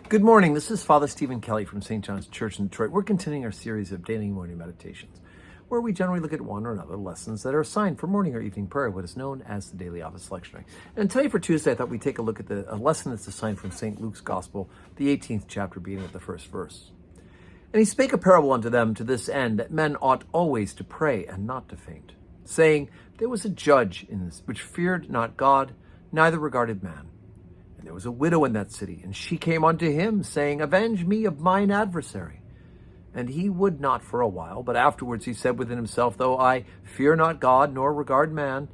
Good morning. This is Father Stephen Kelly from St. John's Church in Detroit. We're continuing our series of daily morning meditations, where we generally look at one or another lessons that are assigned for morning or evening prayer, what is known as the Daily Office Lectionary. And today for Tuesday, I thought we'd take a look at a lesson that's assigned from St. Luke's Gospel, the 18th chapter, beginning at the first verse. And he spake a parable unto them to this end, that men ought always to pray and not to faint, saying, There was a judge in this which feared not God, neither regarded man. And there was a widow in that city, and she came unto him, saying, Avenge me of mine adversary. And he would not for a while, but afterwards he said within himself, Though I fear not God, nor regard man,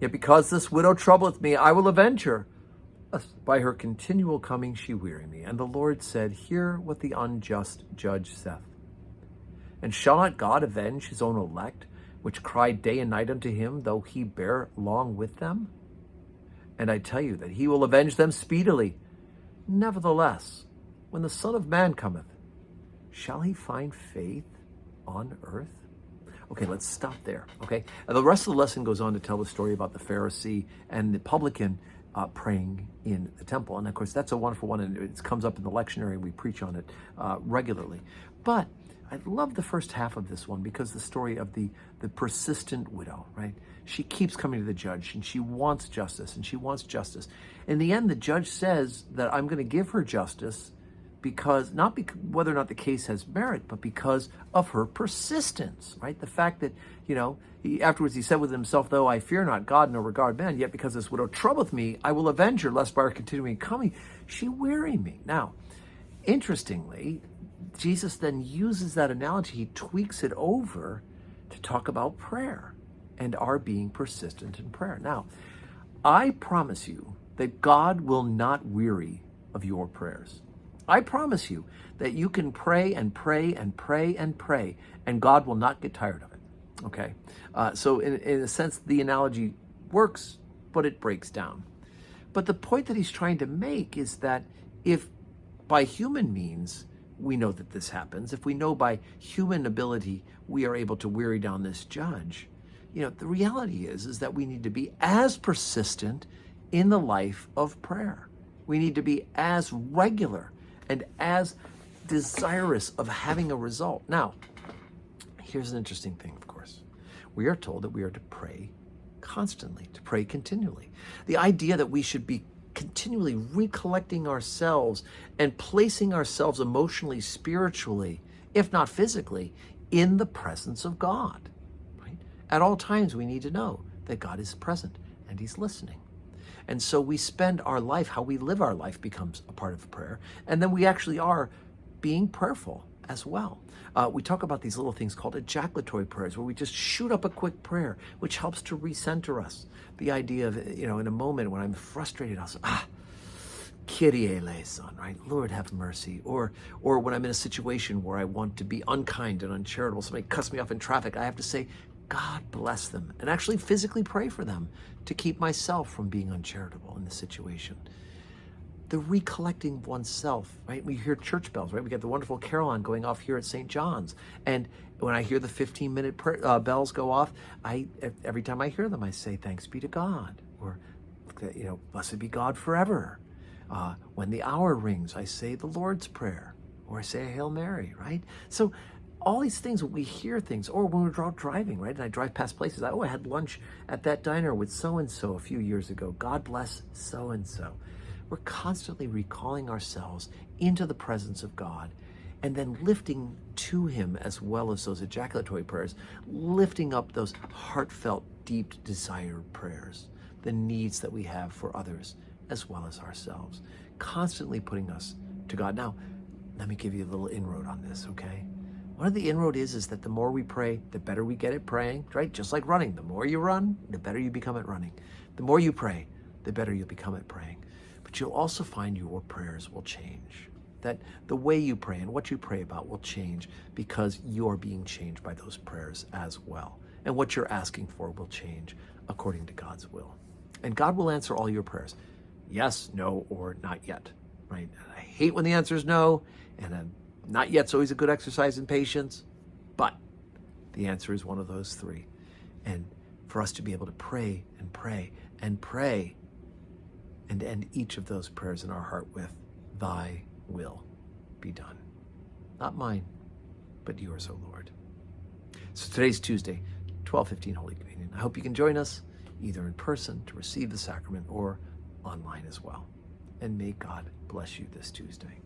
yet because this widow troubleth me, I will avenge her. Lest by her continual coming she weary me. And the Lord said, Hear what the unjust judge saith. And shall not God avenge his own elect, which cry day and night unto him, though he bear long with them? And I tell you that he will avenge them speedily. Nevertheless, when the Son of Man cometh, shall he find faith on earth? Okay, let's stop there, okay? And the rest of the lesson goes on to tell the story about the Pharisee and the publican praying in the temple. And of course, that's a wonderful one, and it comes up in the lectionary, and we preach on it regularly. But I love the first half of this one because the story of the persistent widow, right? She keeps coming to the judge, and she wants justice, and she wants justice. In the end, the judge says that I'm going to give her justice because, not because, whether or not the case has merit, but because of her persistence, right? The fact that, afterwards he said with himself, Though I fear not God nor regard man, yet because this widow troubleth me, I will avenge her, lest by her continuing coming, she weary me. Now, interestingly, Jesus then uses that analogy, he tweaks it over to talk about prayer and our being persistent in prayer. Now, I promise you that God will not weary of your prayers. I promise you that you can pray and pray and pray and pray, and God will not get tired of it, okay? So in a sense, the analogy works, but it breaks down. But the point that he's trying to make is that if by human means we know that this happens, if we know by human ability we are able to weary down this judge, the reality is that we need to be as persistent in the life of prayer. We need to be as regular and as desirous of having a result. Now, here's an interesting thing, of course. We are told that we are to pray constantly, to pray continually. The idea that we should be continually recollecting ourselves and placing ourselves emotionally, spiritually, if not physically, in the presence of God. Right? At all times, we need to know that God is present and he's listening. And so we spend our life, how we live our life becomes a part of prayer. And then we actually are being prayerful as well. We talk about these little things called ejaculatory prayers, where we just shoot up a quick prayer, which helps to recenter us. The idea of, in a moment when I'm frustrated, I'll say, Kyrie eleison, right? Lord, have mercy. Or when I'm in a situation where I want to be unkind and uncharitable, somebody cuts me off in traffic, I have to say, God bless them, and actually physically pray for them to keep myself from being uncharitable in the situation. The recollecting oneself, right? We hear church bells, right? We get the wonderful carol on going off here at St. John's. And when I hear the 15-minute bells go off, every time I hear them, I say, thanks be to God, or, blessed be God forever. When the hour rings, I say the Lord's Prayer, or I say a Hail Mary, right? So all these things, we hear things, or when we're out driving, right? And I drive past places, I had lunch at that diner with so-and-so a few years ago. God bless so-and-so. We're constantly recalling ourselves into the presence of God and then lifting to him, as well as those ejaculatory prayers, lifting up those heartfelt, deep, desired prayers, the needs that we have for others as well as ourselves, constantly putting us to God. Now, let me give you a little inroad on this, okay? One of the inroad is that the more we pray, the better we get at praying, right? Just like running. The more you run, the better you become at running. The more you pray, the better you'll become at praying. But you'll also find your prayers will change. That the way you pray and what you pray about will change because you're being changed by those prayers as well. And what you're asking for will change according to God's will. And God will answer all your prayers. Yes, no, or not yet, right? And I hate when the answer is no, and not yet's always a good exercise in patience, but the answer is one of those three. And for us to be able to pray and pray and pray and end each of those prayers in our heart with, Thy will be done. Not mine, but yours, O Lord. So today's Tuesday, 12:15 Holy Communion. I hope you can join us either in person to receive the sacrament or online as well. And may God bless you this Tuesday.